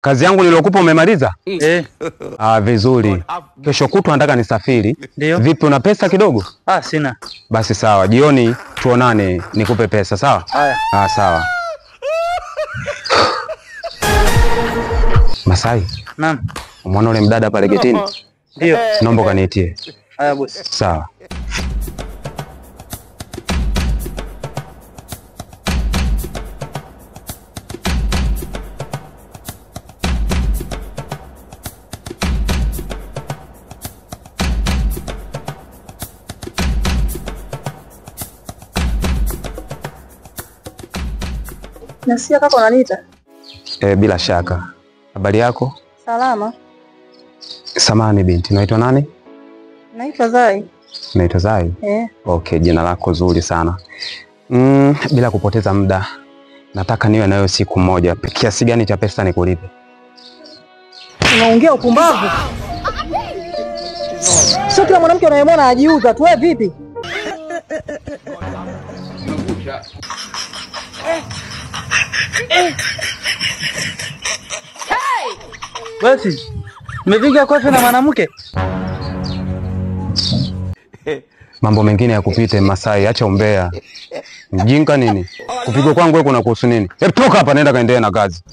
Kazi yangu nilokupa umemaliza? Vizuri. Kesho kutwa nataka nisafiri. Ndio. Vipi, una pesa kidogo? Sina. Basi sawa, jioni tuonane nikupe pesa, sawa? Haya. Sawa. Masai. Naam. Umeona ule mdada pale getini? Ndio. Naomba kaniitie. Haya bosi. Sawa. Nasikia kaka unaniita? Bila shaka. Habari yako? Salama. Samahani binti, unaitwa nani? Naitwa Zai. Unaitwa Zai? Okay, jina lako zuri sana. Bila kupoteza muda, nataka niwe nayo siku moja. Kiasi gani cha pesa nikulipe? Unaongea upumbavu. Sio kila mwanamke unayemwona ajiuza tu, wewe vipi? Basi. Umepiga kofi na mwanamke? Mambo mengine ya kupite Masai, acha umbea. Mjinga nini? Kupigwa kwangu wewe kuna kuhusu nini? Hebu toka hapa, nenda kaendelee na kazi.